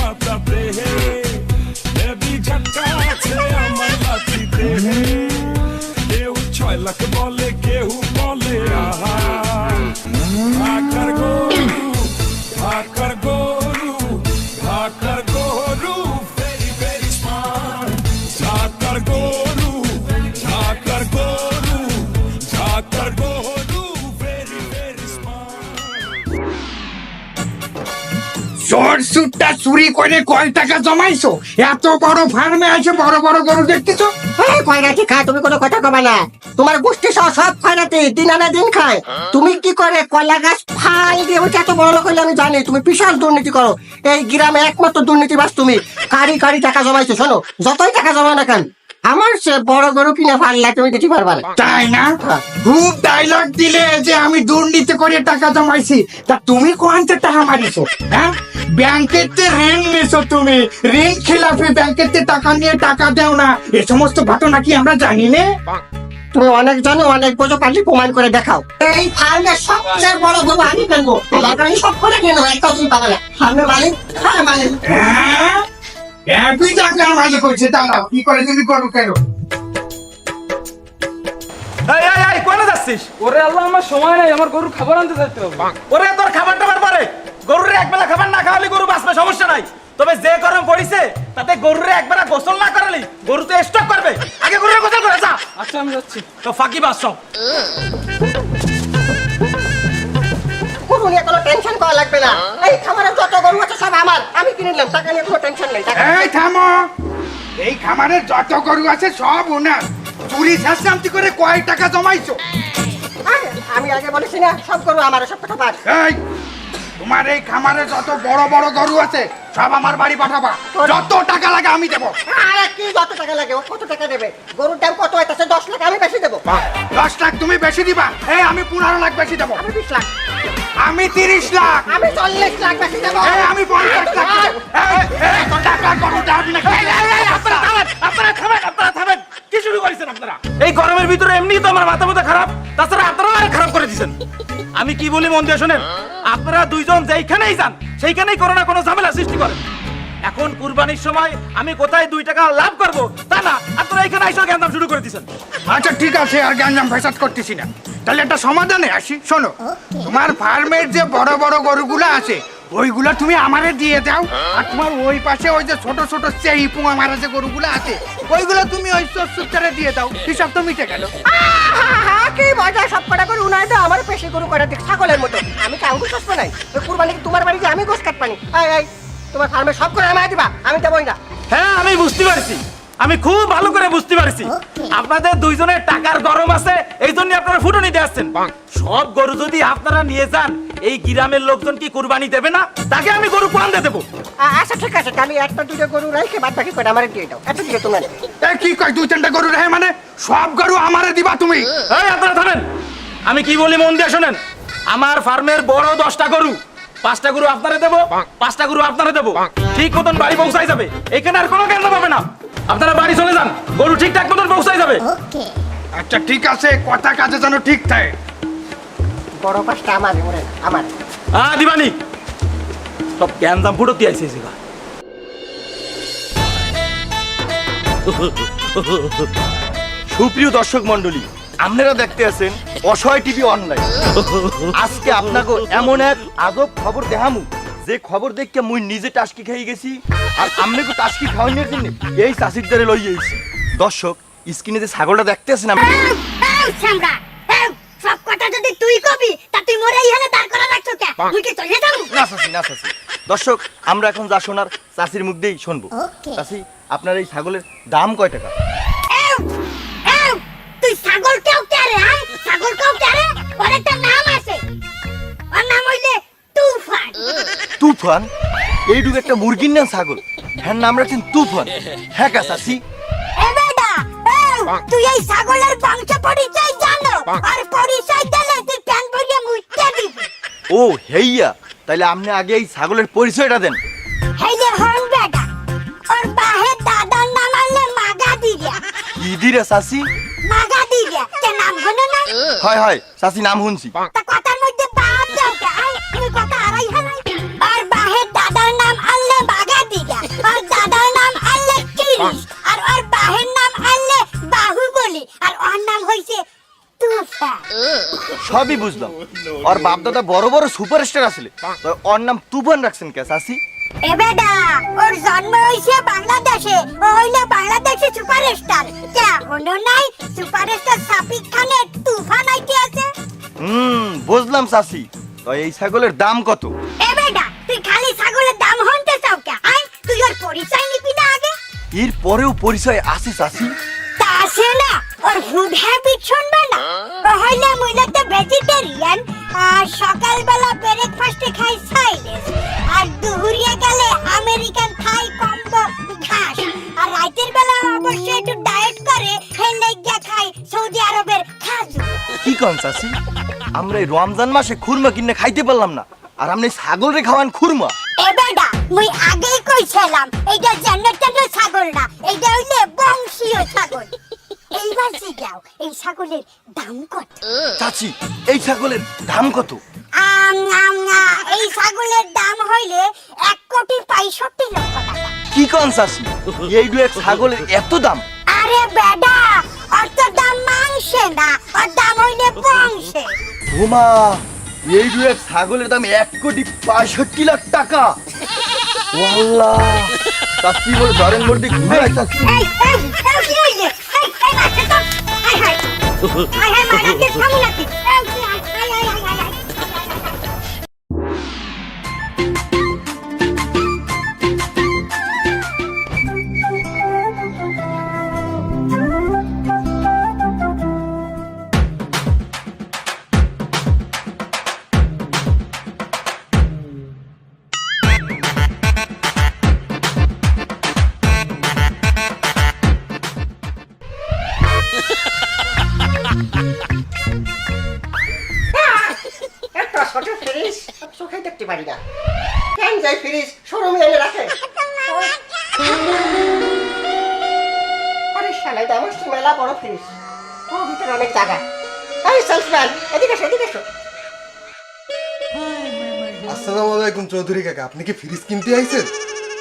মাথাতে হেবি ঝটকা আছে আমার লাঠিতে কেউ 6 লাখ বলে কেউ বলে আহা ভাকার গরু ভাকার গরু ভাকার গরু ভেরি ভেরি স্মার্ট ঝাকার গরু ঝাকার গরু ঝাকার গরু ভেরি ভেরি চোর সুটটা চুরি করে কয় টাকা জমাইছো? এত বড় ফার্মে আছে বড় বড় গরু দেখতেছো? খয়রাতি খা, তুমি কোনো কথা কবা না। তোমার গোষ্ঠী সহ সব খয়রাতি দিন আনা দিন খায়। তুমি কি করে কলা গাছ ফাল দিয়ে ওটা এত বড় লোক হইলে আমি জানি। তুমি বিশাল দুর্নীতি করো, এই গ্রামে একমাত্র দুর্নীতিবাজ তুমি। কারি কারি টাকা জমাইছো, শোনো যতই টাকা জমায় না কেন আমার সে বড় গরু কিনে ফাললা তুমি দিতে পারবা না। তাই না? খুব ডায়লগ দিলে যে আমি দুর্নীতি করে টাকা জমাইছি, তা তুমি কোয়ান্তে টাকা মারিছো? হ্যাঁ, ব্যাংকেতে ঋণ নিছো তুমি, ঋণ খেলাফি ব্যাংকেতে টাকা নিয়ে টাকা দেও না, এ সমস্ত ঘটনা কি আমরা জানি না? তুমি অনেক জানো, অনেক বোঝো, পারলে প্রমাণ করে দেখাও। এই ফার্মের সবচেয়ে বড় গরু আমি কিনবো, লাগানি সব করে কিনবো, একটা তুমি পাবে না। ফার্মের মালিক, হ্যাঁ মালিক। হ্যাঁ, একই টাকা মাঝে করছে, দাঁড়াও কি করে তুমি করো কেন? এই কোনে যাচ্ছিস? ওরে আল্লাহ, আমার সময় নাই, আমার গরুর খাবার আনতে যাইতে হবে। ওরে তোর খাবার টাবার পরে গরুরে একবেলা খাবার না খাওয়ালি গরু বাঁচবে, সমস্যা নাই। তবে যে গরম পড়িছে তাতে গরুরে একবেলা গোসল না করালি গরু তো স্টক করবে। আগে গরুরে গোসল করে যা। আচ্ছা আমি যাচ্ছি। তো ফাঁকি বাস সব। গরু নিয়ে কোনো টেনশন করা লাগবে না। এই খামারের যত গরু আছে সব আমার, আমি কিনে নিলাম, টাকা নিয়ে কোনো টেনশন নেই। এই থামো, এই খামারের যত গরু আছে সব ওনার। চুরি শাস্তি করে কয় টাকা জমাইছো? আমি আগে বলেছি না সব গরু আমার, সব কথা বাদ। এই তোমার এই খামারে যত বড় বড় গরু আছে সব আমার বাড়ি পাঠাবা, যত টাকা লাগে আমি দেবো। আরে কি যত টাকা লাগে, ও কত টাকা দেবে? গরুর দাম কত হইতাছে? 10 লাখ, আমি বেশি দেবো। 10 লাখ তুমি বেশি দিবা? এই আমি 15 লাখ বেশি দেবো। আমি 20 লাখ, আমি 30 লাখ, আমি 40 লাখ বেশি দেবো। এই আমি 50 লাখ দেবো। এই এত টাকা গরু দাবি না? আপনারা থামেন। কি শুরু করেছেন আপনারা? এই গরমের ভিতরে এমনি তো আমার মাথা খারাপ, তাছাড়া আপনারা আরে খারাপ করে দিয়েছেন। আমি কি বলি মন দিয়ে শোনেন, আপনারা দুইজন যেইখানেই যান সেইখানেই কোনো না কোনো ঝামেলা সৃষ্টি করেন। এখন কুরবানির সময় আমি কোথায় 2 টাকা লাভ করব তা না, আপনারা এখানে এসে জ্ঞান শুরু করে দিয়েছেন। আচ্ছা ঠিক আছে, আর গ্যাঞ্জাম ফেসাদ করতেছি না। তাহলে একটা সমাধানে আসি, শোনো। তোমার ফার্মের যে বড় বড় গরুগুলো আছে ওইগুলো তুমি আমারে দিয়ে দাও, আর তোমার ওই পাশে ওই যে ছোট ছোট চেইপু আমার যে গরুগুলো আছে ওইগুলো তুমি ওই সুত্তরে দিয়ে দাও, হিসাব তো মিটে গেল। কি মজা, সব কটা করে উনায় দাও, আমার পেশি গরু কটা দিক ছাগলের মতো। আমি কি আঙ্গুর চাষ নাই? ওই কুরবানি কি তোমার বাড়ি যে আমি গোস কাট পানি? এই তোমার ফার্মে সব করে আমায় দিবা, আমি দেবই না। হ্যাঁ আমি বুঝতে পারছি, আমি খুব ভালো করে বুঝতে পারছি। আপনাদের দুইজনের টাকার গরম আছে, এই জন্য আপনারা ফুটনি দিয়ে আসছেন। সব গরু যদি আপনারা নিয়ে যান এই গ্রামের লোকজন কি কুরবানি দেবে না? তাকে আমি গরু কোরআন দিয়ে দেবো। আচ্ছা ঠিক আছে, তাহলে একটা দুটো গরু রাখে বাদ বাকি করে আমারে দিয়ে দাও। এত দিকে তোমার এই কি কয় 2-3টা গরু রেখে, মানে সব গরু আমারে দিবা তুমি? এই আপনারা থামেন, আমি কি বলি মন দিয়ে শোনেন। আমার ফার্মের বড় 10টা গরু, 5টা গরু আপনারা দেবো, 5টা গরু আপনারা দেবো। ঠিক মতন বাড়ি পৌঁছাই যাবে, এখানে আর কোনো কেন্দ্র পাবে না। আপনারা বাড়ি চলে যান, গরু ঠিকঠাক মতন পৌঁছাই যাবে। আচ্ছা ঠিক আছে, কথা কাজে যেন ঠিক থাকে। বড় পাঁচটা আমার, আমার। হ্যাঁ দিবানি, সব জ্ঞান দাম ফুটো দিয়ে আইসে। সুপ্রিয় দর্শক মন্ডলী, আপনারা দেখতে আছেন অসহায় টিভি অনলাইন। আজকে আপনাকে এমন এক আজব খবর দেখামু যে খবর দেখে মুই নিজে টাস্কি খেয়ে গেছি, আর আপনাকে টাস্কি খাওয়ানোর জন্য এই চাষির দ্বারে লই যাইছি। দর্শক স্ক্রিনে যে ছাগলটা দেখতে আছেন আপনি, সব কথা যদি তুই কবি তা তুই মরে ইহানে দাঁড় করা রাখছো কে? তুই কি চলে যাবো? না চাচি। দর্শক আমরা এখন যা শোনার চাষির মুখ দিয়েই শুনবো। চাচি, আপনার এই ছাগলের দাম কয় টাকা? তুই ছাগল কেউ কেরে? ছাগল কেউ কেরে? ওর একটা নাম আছে, ওর নাম হইলে তুফান। তুফান? এইটুকু একটা মুরগির নাম ছাগল, হ্যাঁ নাম রাখছেন তুফান? হ্যাঁ কা চাচি? এ বেটা, তুই এই ছাগলের বংশ পরিচয় জানো? আর পরিচয় দিলে তুই প্যান ভরিয়ে মুইতে দিবি। ও হেইয়া, তাইলে আপনি আগে এই ছাগলের পরিচয়টা দেন। হেইলে হন বেটা, ওর বাহের দাদার নাম আনলে মাগা দিগা। কি দিরে চাচি? মাগা দিগা, কে নাম হলো না? হয় চাচি, নাম শুনছি। তা কথার মধ্যে বাদ দাও কে? তুমি কথা হারাই হারাই। আর বাহের দাদার নাম আনলে মাগা দিগা। সবই বুঝলাম। ওর বাপ দাদা বড় বড় সুপারস্টার আসলে, তো ওর নাম তুফান রাখছেন কে চাচি? এ বেটা, ওর জন্ম হইছে বাংলাদেশে, ও হইলো বাংলাদেশে সুপারস্টার। কে হলো নাই সুপারস্টার সাকিব খানের তুফান আইতে আছে। বুঝলাম চাচি। তো এই ছাগলের দাম কত? এ বেটা, তুই খালি ছাগলের দাম হনতে চাও কে? আয়, তুই ওর পরিচয় নিবি না আগে? এর পরেও পরিচয় আছে চাচি? তা আছে না, ওর ফুড হ্যাবিট শুনবে না? ও হইলো মূলত ভেজিটেরিয়ান, আর সকালবেলা ব্রেকফাস্টে খায় চাইনিজ, আর দুপুরে গেলে আমেরিকান থাই কম্বো ঘাস, আর রাতের বেলা অবশ্যই একটু ডায়েট করে হেলে গিয়া খায় সৌদি আরবের খাজু। কি কন চাচি? আমরা এই রমজান মাসে খুরমা কিনে খাইতে পারলাম না, আর আপনি ছাগল রে খাওয়ান খুরমা? এ বেটা, মুই আগেই কইছিলাম এইটা জান্নাতের ছাগল না, এইটা হইলে বংশীয় ছাগল। এইবার জিগাও, এই ছাগলের দাম কত? চাচি, এই ছাগলের দাম কত? এই ছাগলের দাম হইলে 1,65,00,000 টাকা। কি কন চাচি? এই দুই ছাগলের এত দাম? আরে বেটা, ওর তো দাম মাংসে না, ওর দাম হইলে বংশে। ওমা, এই দুই ছাগলের দাম 1,65,00,000 টাকা। ওয়াল্লাহ, চাচি বলে ধরেন মধ্যে ঘুরে চাচি। কি হইছে? মারছে তো? হাই মারাকে থামু নাকি? হাই। একটা ছোট ফ্রিজ চোখে দেখতে পারি না, কেন যাই ফ্রিজ শোরুমে এনে রাখে? আরে শালা, এটা আমার মেলা বড় ফ্রিজ, ওর ভিতরে অনেক জায়গা। এই সেলসম্যান, এদিকে এসো, এদিকে এসো। আসসালামু আলাইকুম চৌধুরী কাকা, আপনি কি ফ্রিজ কিনতে আইছেন?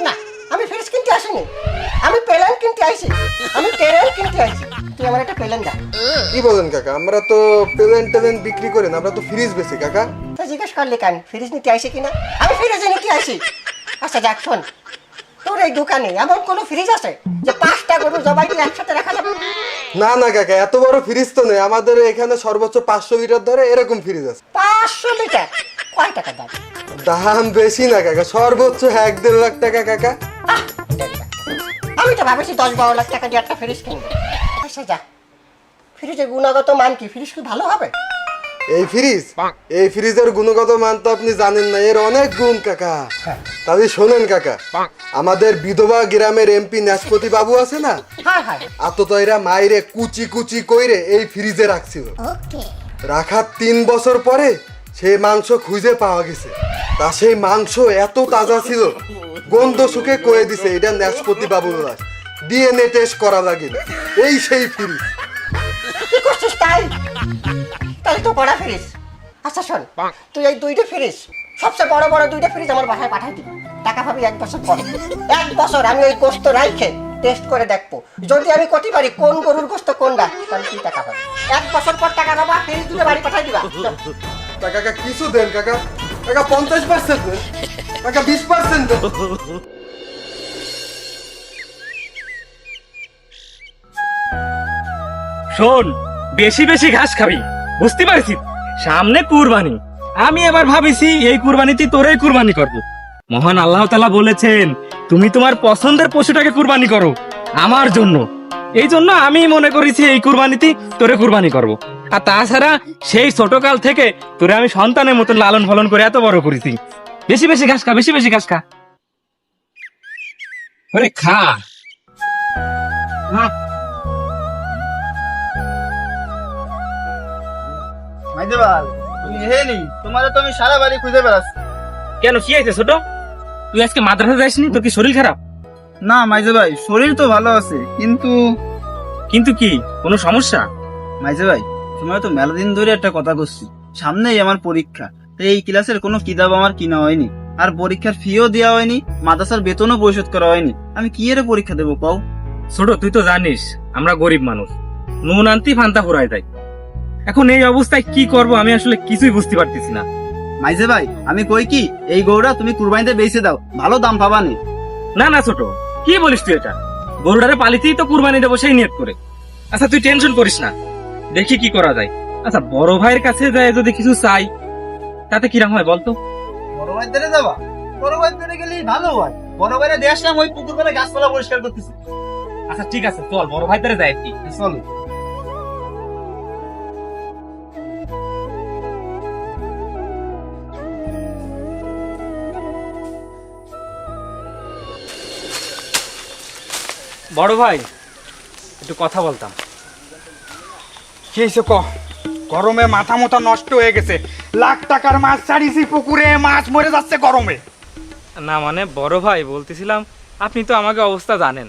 না, আমি ফ্রিজ কিনতে আসিনি, আমি প্লেন কিনতে আইছি, আমি ট্রেন কিনতে আইছি। তুই আমার একটা প্লেন দা। কি বলেন কাকা? আমরা তো প্লেন বিক্রি করি না, আমরা তো ফ্রিজ বেচি কাকা। তুই জিজ্ঞেস করলি কেন ফ্রিজ নিতে আইছি কিনা? আমি ফ্রিজ নিতে আইছি। আচ্ছা যাক, শোন, তোর এই দোকানে এমন কোনো ফ্রিজ আছে যে 5টা গরু জবাই দিয়ে একসাথে রাখা যাবে? না না কাকা, এত বড় ফ্রিজ তো নেই, আমাদের এখানে সর্বোচ্চ 500 লিটার ধরে এরকম ফ্রিজ আছে। 500 লিটার? কয় টাকা দাম? দাম বেশি না কাকা, সর্বোচ্চ 1-1.5 লাখ টাকা কাকা। আহ, আমি তো ভাবছি 10-12 লাখ টাকা দিয়ে একটা ফ্রিজ কিনবো। আচ্ছা যা, ফ্রিজের গুণগত মান কি? ফ্রিজ কি ভালো হবে? এই ফ্রিজের গুণগত মান তো আপনি জানেন না, এর অনেক গুণ কাকা। তাহলে শোনেন কাকা, আমাদের বিধবা গ্রামের এমপি নাশপতি বাবু আছে না, হ্যাঁ হ্যাঁ, আততয়রা মাইরে কুচি কুচি কইরে এই ফ্রিজে রাখছিল। ওকে। রাখার 3 বছর পরে সেই মাংস খুঁজে পাওয়া গেছে। তা সেই মাংস এত তাজা ছিল, গন্ধ শুকে কয়ে দিছে এটা নাশপতি বাবুর লাশ, ডিএনএ টেস্ট করা লাগে। এই সেই ফ্রিজ। কি করছিস তাই? তাহলে তো বড় ফ্রিজ। আচ্ছা শোন, তুই এই 2টা ফ্রিজ, সবচেয়ে বড় বড় 2টা ফ্রিজ আমার বাসায় পাঠাই দিবি। টাকা পাবি 1 বছর পর। 1 বছর আমি ওই গোস্ত রাইখে টেস্ট করে দেখবো, যদি আমি করতে পারি কোন গরুর গোস্ত কোনটা, তাহলে তুই টাকা পাবি। 1 বছর পর টাকা পাবা, ফ্রিজ দুটো বাড়ি পাঠাই দিবা। তা কাকা কিছু দেন কাকা, কাকা 50% দেন, কাকা 20% দেন। শোন, বেশি বেশি ঘাস খাবি, বুঝতে পারছিস? সামনে কুরবানি, আমি এবার ভাবিছি এই কুরবানিতে তোরেই কুরবানি করব। মহান আল্লাহ তাআলা বলেছেন, তুমি তোমার পছন্দের পশুটাকে কুরবানি করো আমার জন্য। এই জন্য আমি মনে করেছি এই কুরবানিতে তোরে কুরবানি করব। আর তাছাড়া সেই ছোটকাল থেকে তোরে আমি সন্তানের মতো লালন পালন করে এত বড় করেছি। বেশি বেশি ঘাস খা, বেশি বেশি ঘাস খা। আরে খা। কেন, কি হয়েছে ছোট? তুই আজকে মাদ্রাসা যাসনি? তোর কি শরীর খারাপ? না মাইজে ভাই, শরীর তো ভালো আছে, কিন্তু কিন্তু কি, কোনো সমস্যা? মাইজে ভাই, তোমার তো মেলা দিন ধরে একটা কথা করছি, সামনেই আমার পরীক্ষা, তাই এই ক্লাসের কোনো কিতাব আমার কিনা হয়নি, আর পরীক্ষার ফিও দেওয়া হয়নি, মাদ্রাসার বেতনও পরিশোধ করা হয়নি। আমি কি এর পরীক্ষা দেবো কও? ছোট, তুই তো জানিস আমরা গরিব মানুষ, নুন আনতি ফান্তা ফুরাই দেয়। এখন এই অবস্থায় কি করব আমি আসলে কিছুই বুঝতে পারতেছি না। মাইজে ভাই আমি কই কি এই গরুটা তুমি কুরবানিতে বেচে দাও, ভালো দাম পাবা নি। না না ছোট, কি বলিস তুই এটা? গরুটারে পালিতেই তো কুরবানি দেবো সেই নিয়ত করে। আচ্ছা তুই টেনশন করিস না, দেখি কি করা যায়। আচ্ছা বড় ভাইয়ের কাছে যায় যদি কিছু চাই তাতে কিরকম হয় বলতো? বড় ভাই ধরে যাবা? বড় ভাই ধরে গেলেই ভালো হয়। বড় ভাইরে দিয়ে আসলাম ওই পুকুর পাড়ে গাছপালা পরিষ্কার করতেছি। আচ্ছা ঠিক আছে চল বড় ভাই তারে যায় কি। চলো। বড় ভাই একটু কথা বলতাম। কি হয়েছে ক? গরমে মাথা মতো নষ্ট হয়ে গেছে, লাখ টাকার মাছ ছাড়িছি পুকুরে, মাছ মরে যাচ্ছে গরমে। না মানে বড় ভাই বলতেছিলাম, আপনি তো আমাকে অবস্থা জানেন।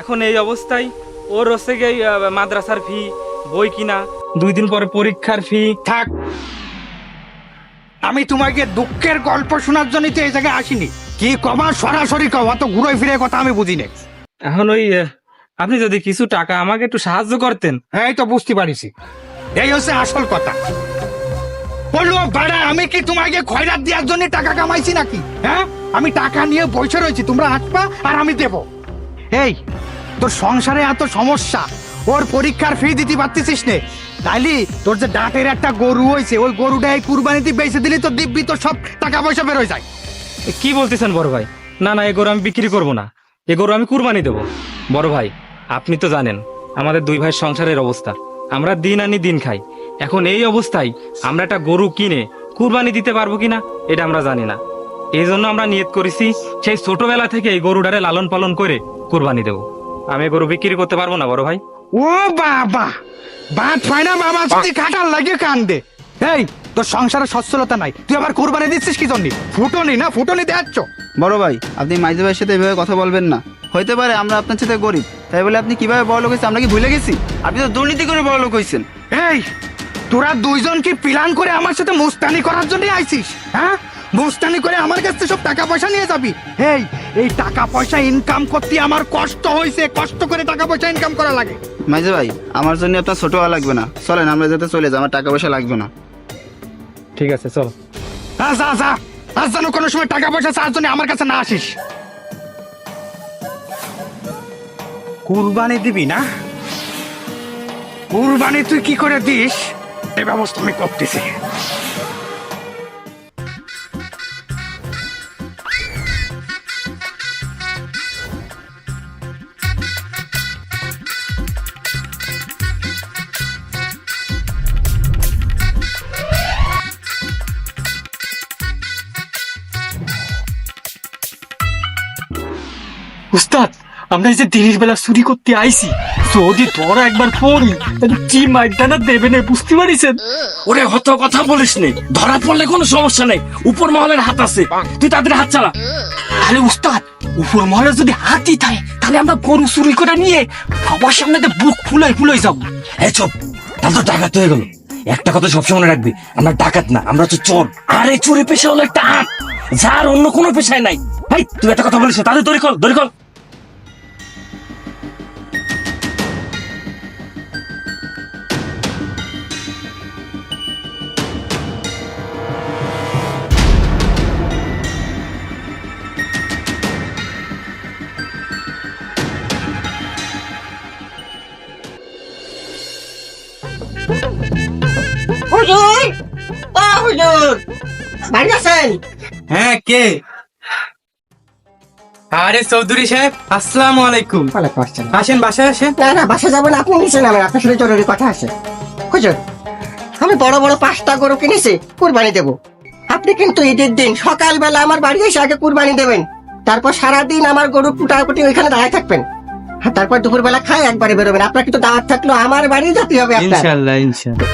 এখন এই অবস্থায় ওর হচ্ছে গিয়ে মাদ্রাসার ফি, বই কিনা, 2 দিন পরে পরীক্ষার ফি। থাক, আমি তোমাকে দুঃখের গল্প শোনার জন্য তো এই জায়গায় আসিনি। কি কবা সরাসরি কবা, তো ঘুরে ফিরে কথা আমি বুঝি না। এখন ওই আপনি যদি কিছু টাকা আমাকে একটু সাহায্য করতেন। এই তো বুঝতে পারিছি, এই হচ্ছে আসল কথা। বললো বাড়া, আমি কি তোমাকে খয়রাত দেওয়ার জন্য টাকা কামাইছি নাকি? হ্যাঁ, আমি টাকা নিয়ে বসে রয়েছি, তোমরা আসবা আর আমি দেব। এই তোর সংসারে এত সমস্যা, ওর পরীক্ষার ফি দিতে পারতেছিস নে, তাইলে তোর যে ডাটের একটা গরু হয়েছে, ওই গরুটা এই কুরবানিতে বেচে দিলি তো দিব্যি তোর সব টাকা পয়সা বেরোয় যায়। কি বলতেছেন বড় ভাই? না না, এ গরু আমি বিক্রি করব না, এ গরু আমি কুরবানি দেব। বড় ভাই আপনি তো জানেন আমাদের 2 ভাইয়ের সংসারের অবস্থা, আমরা দিন আনি দিন খাই। এখন এই অবস্থায় আমরা একটা গরু কিনে কুরবানি দিতে পারবো কিনা এটা আমরা জানি না। এই জন্য আমরা নিয়ত করেছি সেই ছোটবেলা থেকে এই গরুটারে লালন পালন করে কুরবানি দেব। আমি এ গরু বিক্রি করতে পারবো না বড় ভাই। ও বাবা, বাদ পায় না বাবা, যদি কাটার লাগে কান্দে। এই তোর সংসারে সচ্ছলতা নাই, তুই আবার কুরবানি দিচ্ছিস কি জন্য? ফুটনি না ফুটনি দেখাচ্ছ। বড় ভাই আপনি মাইজে ভাইয়ের সাথে এভাবে কথা বলবেন না। হইতে পারে আমরা আপনার সাথে গরিব, তাই বলে আপনি কিভাবে বড় লোক হয়েছেন আমরা কি ভুলে গেছি? আপনি তো দুর্নীতি করে বড় লোক হয়েছেন। এই তোরা দুইজন কি প্ল্যান করে আমার সাথে মুস্তানি করার জন্য আইছিস? হ্যাঁ, মুস্তানি করে আমার কাছ থেকে সব টাকা পয়সা নিয়ে যাবি? এই টাকা পয়সা ইনকাম করতে আমার কষ্ট হয়েছে, কষ্ট করে টাকা পয়সা ইনকাম করা লাগে। মাইজে ভাই আমার জন্য আপনার ছোট হওয়া লাগবে না, চলেন আমরা যাতে চলে যাই, আমার টাকা পয়সা লাগবে না। ঠিক আছে চল। যা যা, আজ যেন কোনো সময় টাকা পয়সা চাওয়ার জন্য আমার কাছে না আসিস। কুরবানি দিবি না? কুরবানি তুই কি করে দিস এই ব্যবস্থা আমি করতেছি। উস্তাদ আমরা এই যে দিনের বেলা চুরি করতে আইছি, যদি ধরা একবার পড়ি তাহলে কি মাইদানা দেবে না বুঝতে পারিছেন? ওরে হত কথা বলিস নে, ধরা পড়লে কোনো সমস্যা নেই, উপর মহলের হাত আছে, তুই তাদের হাত চালা। আরে উস্তাদ, উপর মহলে যদি হাতই থাকে তাহলে আমরা গরু চুরি করে নিয়ে সবার সামনে বুক ফুলাই ফুলাই যাবো। এই চুপ, তাহলে তো ডাকাত হয়ে গেল। একটা কথা সবসময় মনে রাখবি, আমরা ডাকাত না, আমরা তো চোর। আরে চোরে পেশা হলো একটা আট, যার অন্য কোনো পেশায় নাই। ভাই তুই একটা কথা বলিস, তাদের দড়ি কল, দড়ি কল। হুজুর, ও হুজুর, বাড়ি আছেন? হ্যাঁ কে? আরে চৌধুরী সাহেব আসসালামু আলাইকুম। ওয়ালাইকুম আসসালাম। আসেন বাসায় আসেন। না না, বাসা যাবো না, আপনি নিচে নামেন, আপনার সাথে জরুরি কথা আছে। হুজুর, আমি বড় বড় 5টা গরু কিনেছি, কুরবানি দেব। আপনি কিন্তু ঈদের দিন সকালবেলা আমার বাড়ি এসে আগে কুরবানি দেবেন, তারপর সারাদিন আমার গরু কুটাকুটি ওইখানে দাঁড়ায় থাকবেন, আর তারপর দুপুরবেলা খাই একবারে বেরোবেন। আপনার কিন্তু দাওয়াত থাকলো, আমার বাড়ি যেতে হবে আপনার। ইনশাআল্লাহ ইনশাআল্লাহ।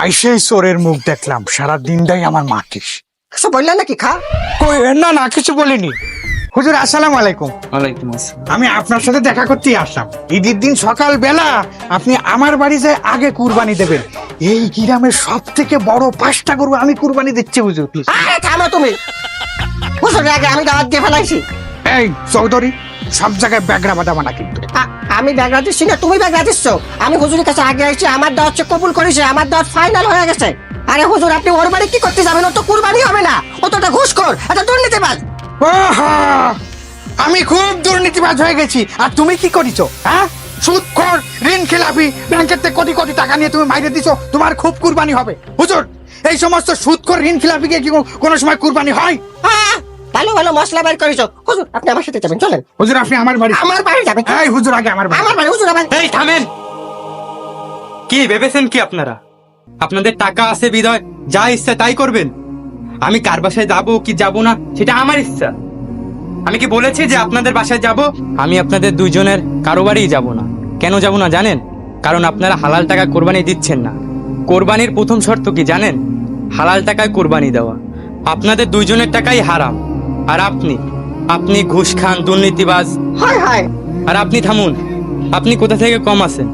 আইসেই চোরের মুখ দেখলাম, সারা দিনটাই আমার মাটিস। কিছু বললেন নাকি খা? কই না না, কিছু বলিনি। হুজুর আসসালামু আলাইকুম। ওয়ালাইকুম আসসালাম। আমি আপনার সাথে দেখা করতেই আসলাম। ঈদের দিন সকাল বেলা আপনি আমার বাড়ি যায় আগে কুরবানি দেবেন। এই গ্রামের সব থেকে বড় 5টা গরু আমি কুরবানি দিচ্ছি হুজুর। আরে থামো তুমি, হুজুর আগে আমি দাওয়াত দিয়ে ফেলাইছি। এই চৌধুরী, সব জায়গায় ব্যাগরা বাদাবা না কিন্তু। আমি ব্যাগরা দিচ্ছি না, তুমি ব্যাগরা দিচ্ছ। আমি হুজুরের কাছে আগে আইছি, আমার দাওয়াত হচ্ছে কবুল করেছে, আমার দাওয়াত ফাইনাল হয়ে গেছে। আরে হুজুর, আপনি ওর বাড়ি কি করতে যাবেন? ও তো কুরবানি হবে না, ও তো একটা ঘুষখোর, একটা দুর্নীতিবাজ। ওহো, আমি খুব দুর্নীতিবাজ হয়ে গেছি। আর তুমি কি করিছো? হ্যাঁ, সুদখোর, ঋণ খেলাপি, ব্যাংকের থেকে কোটি কোটি টাকা নিয়ে তুমি বাইরে দিছো, তোমার খুব কুরবানি হবে। হুজুর, এই সমস্ত সুদখোর, ঋণ খেলাপিকে কি কোনো সময় কুরবানি হয়? ভালো ভালো মশলা বের করেছো। হুজুর, আপনি আমার সাথে যাবেন, চলেন। হুজুর, আপনি আমার বাড়ি। আমার বাড়ি যাবেন? এই হুজুর, আগে আমার বাড়ি। আমার বাড়ি হুজুর, আমার। এই থামেন, কি ভেবেছেন কি আপনারা আপনাদের টাকা আছে বিদয় যা ইচ্ছা তাই করবেন? আমি কার বাসায় যাব কি যাব না সেটা আমার ইচ্ছা। আমি কি বলেছি যে আপনাদের বাসায় যাব? আমি আপনাদের দুইজনের কারো বাড়িই যাব না। কেন যাব না জানেন? কারণ আপনারা হালাল টাকা কোরবানি দিচ্ছেন না। কোরবানির প্রথম শর্ত কি জানেন? হালাল টাকায় কোরবানি দেওয়া। আপনাদের দুইজনের টাকাই হারাম। আর আপনি ঘুষ খান, দুর্নীতিবাজ। হায় হায়। আর আপনি থামুন, আপনি কোথা থেকে কম আছেন?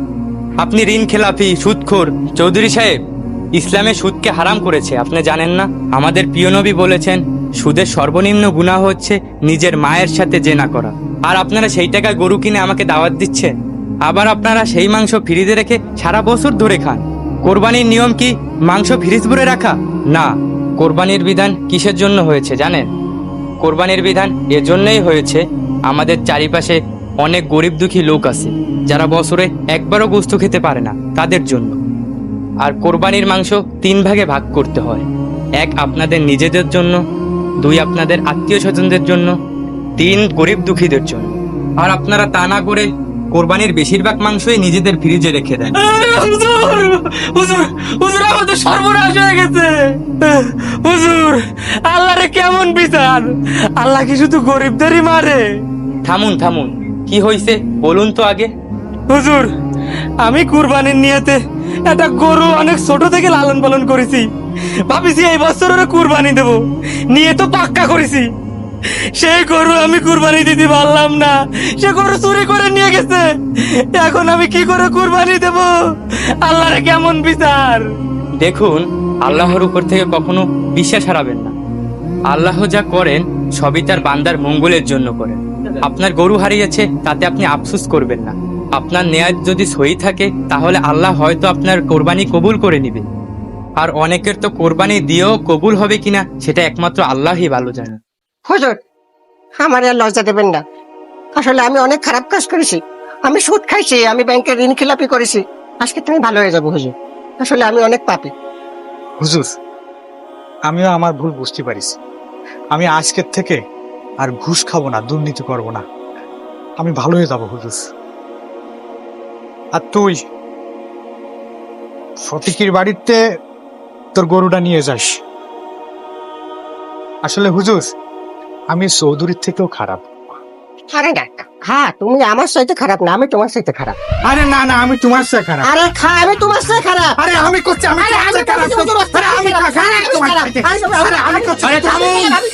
আপনি ঋণ খেলাপি, সুদখোর। চৌধুরী সাহেব, ইসলামে সুদকে হারাম করেছে, আপনি জানেন না? আমাদের প্রিয় নবী বলেছেন সুদের সর্বনিম্ন গুনাহ হচ্ছে নিজের মায়ের সাথে জেনা করা। আর আপনারা সেই টাকায় গরু কিনে আমাকে দাওয়াত দিচ্ছেন, আবার আপনারা সেই মাংস ফ্রিজে রেখে সারা বছর ধরে খান। কোরবানির নিয়ম কি মাংস ফ্রিজ ভরে রাখা? না। কোরবানির বিধান কিসের জন্য হয়েছে জানেন? কোরবানির বিধান এজন্যই হয়েছে, আমাদের চারিপাশে অনেক গরিব দুঃখী লোক আছে যারা বছরে একবারও গোশত খেতে পারে না, তাদের জন্য। আর কোরবানির মাংস 3 ভাগে ভাগ করতে হয়। 1 আপনাদের নিজেদের জন্য, 2 আপনাদের আত্মীয় স্বজনদের জন্য, 3 গরিব দুঃখীদের জন্য। আর আপনারা তা না করে কোরবানির বেশিরভাগ মাংসই নিজেদের ফ্রিজে রেখে দেন। হুজুর, আমাদের সর্বনাশ হয়ে গেছে। হুজুর, আল্লাহরে কেমন বিচার? আল্লাহ কি শুধু গরিবদেরই মারে? থামুন, কি হয়েছে বলুন তো আগে। হুজুর, আমি কুরবানির নিয়তে একটা গরু অনেক ছোট থেকে লালন পালন করেছি। ভাবিছি এই বছর ওরা কুরবানি দেব, নিয়ে তো পাক্কা করেছি। সেই গরু আমি কুরবানি দিতে পারলাম না, সে গরু চুরি করে নিয়ে গেছে। এখন আমি কি করে কুরবানি দেব? আল্লাহর কেমন বিচার? দেখুন, আল্লাহর উপর থেকে কখনো বিশ্বাস হারাবেন না। আল্লাহ যা করেন সবই তার বান্দার মঙ্গলের জন্য করেন। আপনার গরু হারিয়েছে, তাতে আপনি আফসোস করবেন না। আপনার নেয়াত যদি সহি থাকে তাহলে আল্লাহ হয়তো আপনার কোরবানি কবুল করে নেবে। আর অনেকের তো কোরবানি দিয়েও কবুল হবে কিনা সেটা একমাত্র আল্লাহই ভালো জানে। হুজুর, আমার আর লজ্জা দেবেন না। আসলে আমি অনেক খারাপ কাজ করেছি, আমি সুদ খাইছি, আমি ব্যাংকের ঋণ খেলাপি করেছি। আজকে তুমি ভালো হয়ে যাবো হুজুর, আসলে আমি অনেক পাপী। হুজুর, আমিও আমার ভুল বুঝতে পারিছি। আমি আজকের থেকে আর ঘুষ খাবো না, দুর্নীতি করব না, আমি ভালো হয়ে যাবো হুজুর। আর তুই ফটিকের বাড়িতে তোর গরুটা নিয়ে যাস। আসলে হুজুর, আমি চৌধুরীর থেকেও খারাপ। আরে না, হ্যাঁ, তুমি আমার সাথে খারাপ না, আমি তোমার সাথে খারাপ। আরে না, আমি তোমার সাথে খারাপ। আরে আমি তোমার সাথে খারাপ। আরে আমি করছি, আমি তোমার সাথে খারাপ। আরে আমি করছি, আরে, আরে আমি করছি। আরে, আরে আমি করছি। আরে,